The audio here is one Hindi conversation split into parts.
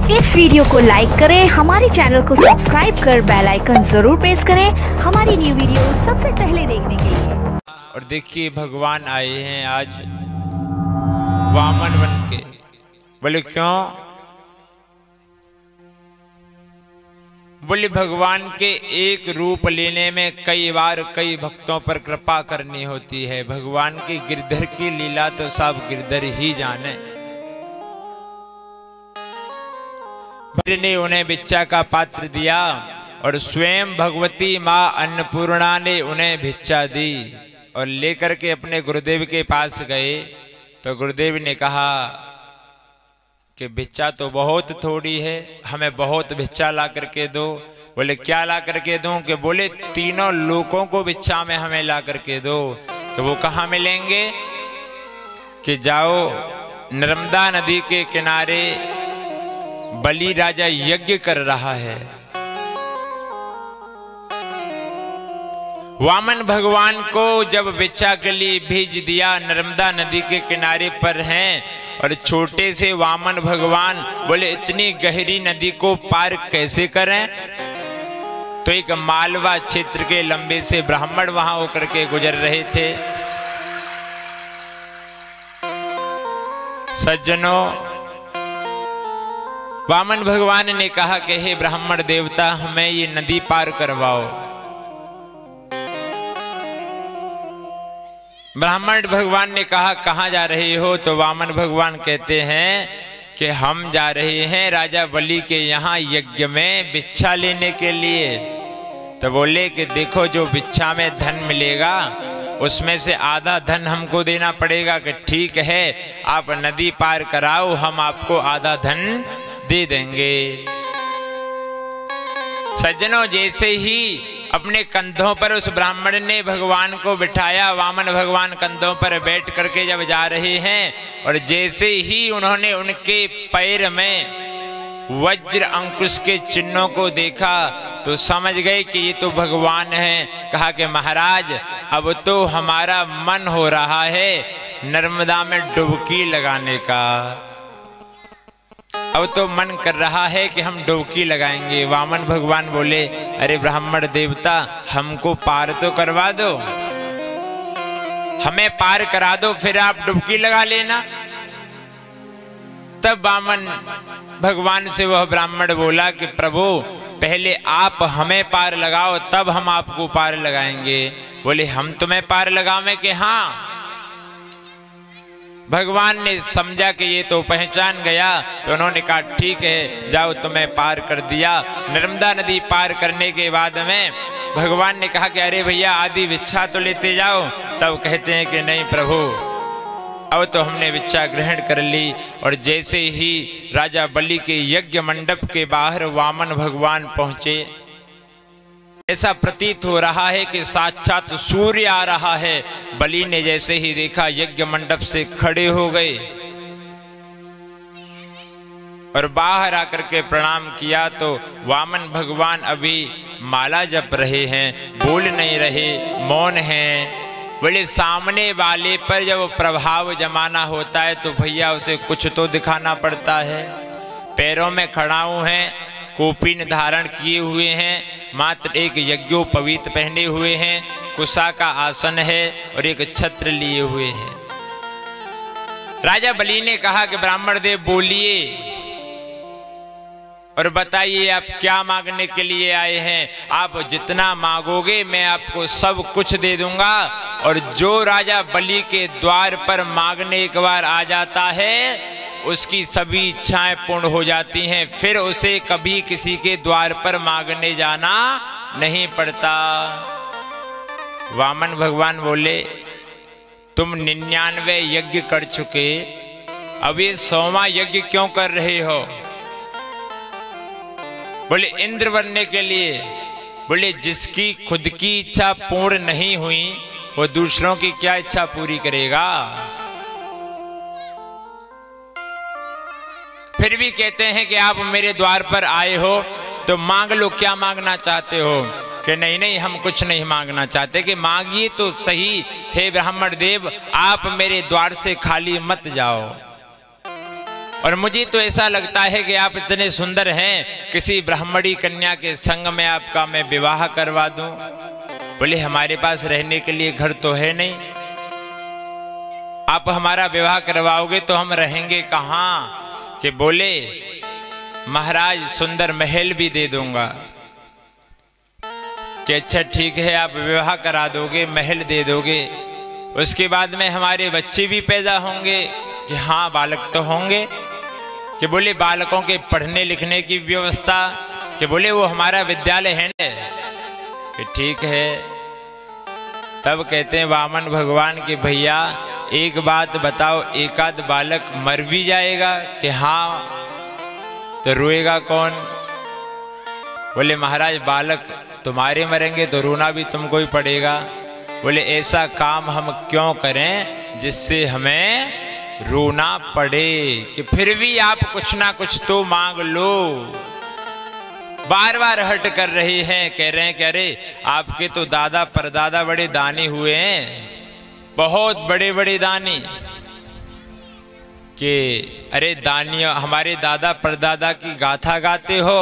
इस वीडियो को लाइक करें, हमारे चैनल को सब्सक्राइब कर बेल आइकन जरूर प्रेस करें हमारी न्यू वीडियो सबसे पहले देखने के लिए। और देखिए भगवान आए हैं आज वामन बन के। बोले क्यों? बोले भगवान के एक रूप लेने में कई बार कई भक्तों पर कृपा करनी होती है। भगवान की गिरधर की लीला तो सब गिरधर ही जाने। भक्त ने उन्हें भिक्षा का पात्र दिया और स्वयं भगवती माँ अन्नपूर्णा ने उन्हें भिक्षा दी और लेकर के अपने गुरुदेव के पास गए तो गुरुदेव ने कहा कि भिक्षा तो बहुत थोड़ी है, हमें बहुत भिक्षा ला करके दो। बोले क्या ला करके दूं? कि बोले तीनों लोगों को भिक्षा में हमें ला करके दो। कि वो कहाँ मिलेंगे? कि जाओ नर्मदा नदी के किनारे बलि राजा यज्ञ कर रहा है। वामन भगवान को जब भिक्षा के लिए भेज दिया, नर्मदा नदी के किनारे पर हैं और छोटे से वामन भगवान बोले इतनी गहरी नदी को पार कैसे करें? तो एक मालवा क्षेत्र के लंबे से ब्राह्मण वहां होकर के गुजर रहे थे। सज्जनों, वामन भगवान ने कहा कि हे ब्राह्मण देवता, हमें ये नदी पार करवाओ। ब्राह्मण भगवान ने कहा कहाँ जा रहे हो? तो वामन भगवान कहते हैं कि हम जा रहे हैं राजा बलि के यहाँ यज्ञ में भिक्षा लेने के लिए। तो बोले कि देखो जो भिक्षा में धन मिलेगा उसमें से आधा धन हमको देना पड़ेगा। कि ठीक है, आप नदी पार कराओ, हम आपको आधा धन दे देंगे। सज्जनों, जैसे ही अपने कंधों पर उस ब्राह्मण ने भगवान को बिठाया, वामन भगवान कंधों पर बैठ करके जब जा रहे हैं और जैसे ही उन्होंने उनके पैर में वज्र अंकुश के चिन्हों को देखा तो समझ गए कि ये तो भगवान हैं। कहा कि महाराज, अब तो हमारा मन हो रहा है नर्मदा में डुबकी लगाने का। अब तो मन कर रहा है कि हम डुबकी लगाएंगे। वामन भगवान बोले अरे ब्राह्मण देवता, हमको पार तो करवा दो, हमें पार करा दो, फिर आप डुबकी लगा लेना। तब वामन भगवान से वह ब्राह्मण बोला कि प्रभु, पहले आप हमें पार लगाओ तब हम आपको पार लगाएंगे। बोले हम तुम्हें पार लगावे? कि हाँ। भगवान ने समझा कि ये तो पहचान गया तो उन्होंने कहा ठीक है, जाओ तुम्हें पार कर दिया। नर्मदा नदी पार करने के बाद में भगवान ने कहा कि अरे भैया आदि भिक्षा तो लेते जाओ। तब कहते हैं कि नहीं प्रभु, अब तो हमने भिक्षा ग्रहण कर ली। और जैसे ही राजा बलि के यज्ञ मंडप के बाहर वामन भगवान पहुंचे, ऐसा प्रतीत हो रहा है कि साक्षात सूर्य आ रहा है। बलि ने जैसे ही देखा यज्ञ मंडप से खड़े हो गए और बाहर आकर के प्रणाम किया तो वामन भगवान अभी माला जप रहे हैं, बोल नहीं रहे, मौन हैं। बोले सामने वाले पर जब प्रभाव जमाना होता है तो भैया उसे कुछ तो दिखाना पड़ता है। पैरों में खड़ाऊ हैं, कोपीन धारण किए हुए हैं, मात्र एक यज्ञोपवीत पहने हुए हैं, कुशा का आसन है और एक छत्र लिए हुए हैं। राजा बलि ने कहा कि ब्राह्मण देव बोलिए और बताइए आप क्या मांगने के लिए आए हैं। आप जितना मांगोगे मैं आपको सब कुछ दे दूंगा। और जो राजा बलि के द्वार पर मांगने एक बार आ जाता है उसकी सभी इच्छाएं पूर्ण हो जाती हैं, फिर उसे कभी किसी के द्वार पर मांगने जाना नहीं पड़ता। वामन भगवान बोले तुम 99 यज्ञ कर चुके, अब ये 100वां यज्ञ क्यों कर रहे हो? बोले इंद्र बनने के लिए। बोले जिसकी खुद की इच्छा पूर्ण नहीं हुई वो दूसरों की क्या इच्छा पूरी करेगा? फिर भी कहते हैं कि आप मेरे द्वार पर आए हो तो मांग लो, क्या मांगना चाहते हो? कि नहीं नहीं, हम कुछ नहीं मांगना चाहते। कि मांगिए तो सही हे ब्राह्मण देव, आप मेरे द्वार से खाली मत जाओ। और मुझे तो ऐसा लगता है कि आप इतने सुंदर हैं, किसी ब्राह्मणी कन्या के संग में आपका मैं विवाह करवा दूं। बोले हमारे पास रहने के लिए घर तो है नहीं, आप हमारा विवाह करवाओगे तो हम रहेंगे कहाँ? कि बोले महाराज सुंदर महल भी दे दूंगा। कि अच्छा ठीक है, आप विवाह करा दोगे, महल दे दोगे, उसके बाद में हमारे बच्चे भी पैदा होंगे? कि हाँ बालक तो होंगे। कि बोले बालकों के पढ़ने लिखने की व्यवस्था? कि बोले वो हमारा विद्यालय है ना। कि ठीक है। तब कहते हैं वामन भगवान के भैया एक बात बताओ, एकाध बालक मर भी जाएगा? कि हाँ। तो रोएगा कौन? बोले महाराज बालक तुम्हारे मरेंगे तो रोना भी तुमको ही पड़ेगा। बोले ऐसा काम हम क्यों करें जिससे हमें रोना पड़े? कि फिर भी आप कुछ ना कुछ तो मांग लो। बार बार हट कर रहे हैं, कह रहे हैं कि अरे आपके तो दादा परदादा बड़े दानी हुए हैं, बहुत बड़े बड़े दानी। कि अरे दानियों हमारे दादा परदादा की गाथा गाते हो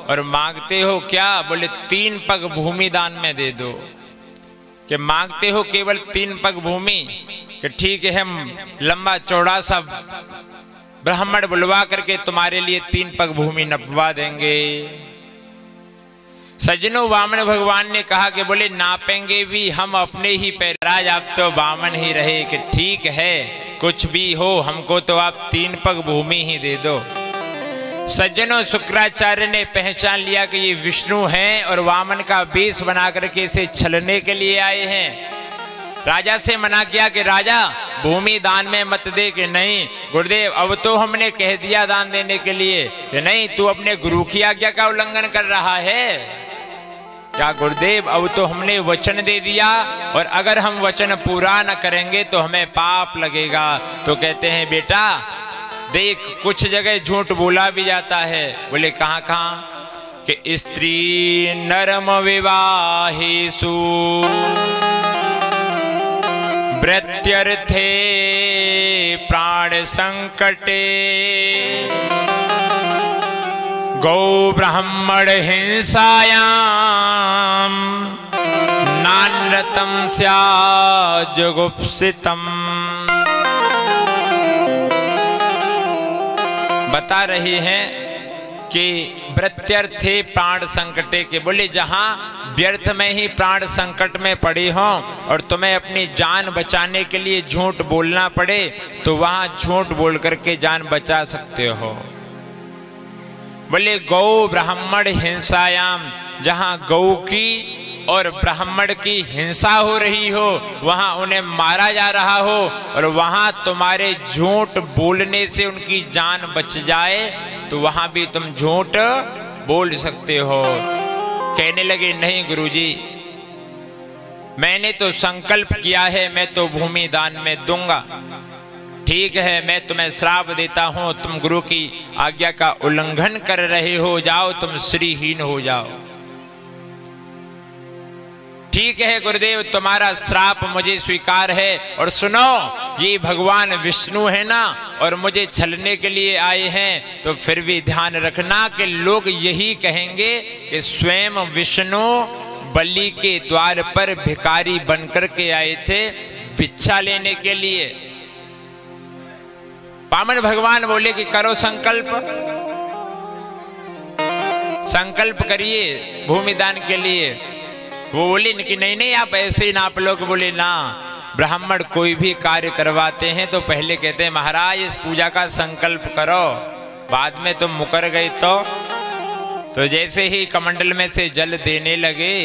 और मांगते हो क्या? बोले 3 पग भूमि दान में दे दो। कि मांगते हो केवल 3 पग भूमि? कि ठीक है, हम लंबा चौड़ा सा ब्राह्मण बुलवा करके तुम्हारे लिए 3 पग भूमि नपवा देंगे। सज्जनों वामन भगवान ने कहा कि बोले नापेंगे भी हम अपने ही पैर, राज आप तो वामन ही रहे। कि ठीक है, कुछ भी हो, हमको तो आप 3 पग भूमि ही दे दो। सज्जनों शुक्राचार्य ने पहचान लिया कि ये विष्णु हैं और वामन का वेश बना करके इसे छलने के लिए आए हैं। राजा से मना किया कि राजा भूमि दान में मत दे। कि नहीं गुरुदेव, अब तो हमने कह दिया दान देने के लिए। कि नहीं, तू अपने गुरु की आज्ञा का उल्लंघन कर रहा है। क्या गुरुदेव, अब तो हमने वचन दे दिया और अगर हम वचन पूरा न करेंगे तो हमें पाप लगेगा। तो कहते हैं बेटा देख, कुछ जगह झूठ बोला भी जाता है। बोले कहाँ कहाँ? कि स्त्री नरम विवाहेषु भृत्यर्थे प्राण संकटे गौ ब्राह्मण हिंसायां नानृतं स्यात् जुगुप्सितम्। बता रहे हैं कि भृत्यर्थे प्राण संकटे के, बोले जहां व्यर्थ में ही प्राण संकट में पड़े हों और तुम्हें अपनी जान बचाने के लिए झूठ बोलना पड़े तो वहां झूठ बोल करके जान बचा सकते हो। बोले गौ ब्राह्मण हिंसायाम, जहां गौ की और ब्राह्मण की हिंसा हो रही हो, वहां उन्हें मारा जा रहा हो और वहां तुम्हारे झूठ बोलने से उनकी जान बच जाए तो वहां भी तुम झूठ बोल सकते हो। कहने लगे नहीं गुरुजी, मैंने तो संकल्प किया है, मैं तो भूमि दान में दूंगा। ठीक है, मैं तुम्हें श्राप देता हूं, तुम गुरु की आज्ञा का उल्लंघन कर रहे हो, जाओ तुम श्रीहीन हो जाओ। ठीक है गुरुदेव, तुम्हारा श्राप मुझे स्वीकार है। और सुनो, ये भगवान विष्णु है ना और मुझे छलने के लिए आए हैं, तो फिर भी ध्यान रखना कि लोग यही कहेंगे कि स्वयं विष्णु बलि के द्वार पर भिखारी बनकर के आए थे भिक्षा लेने के लिए। वामन भगवान बोले कि करो संकल्प, संकल्प करिए भूमि दान के लिए। वो बोले कि नहीं नहीं आप ऐसे ही नाप लो। बोले ना, ब्राह्मण कोई भी कार्य करवाते हैं तो पहले कहते हैं महाराज इस पूजा का संकल्प करो, बाद में तुम मुकर गए तो जैसे ही कमंडल में से जल देने लगे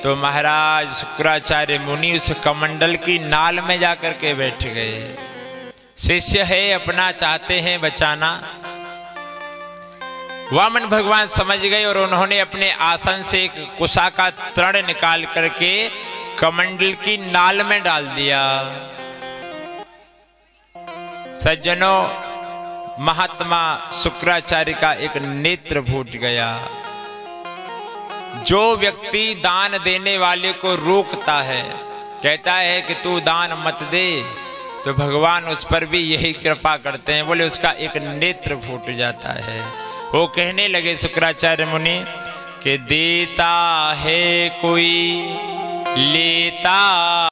तो महाराज शुक्राचार्य मुनि उस कमंडल की नाल में जाकर के बैठ गए। शिष्य है अपना, चाहते हैं बचाना। वामन भगवान समझ गए और उन्होंने अपने आसन से एक कुशा का तृण निकाल करके कमंडल की नाल में डाल दिया। सज्जनों, महात्मा शुक्राचार्य का एक नेत्र फूट गया। जो व्यक्ति दान देने वाले को रोकता है, कहता है कि तू दान मत दे, तो भगवान उस पर भी यही कृपा करते हैं, बोले उसका एक नेत्र फूट जाता है। वो कहने लगे शुक्राचार्य मुनि कि देता है कोई लेता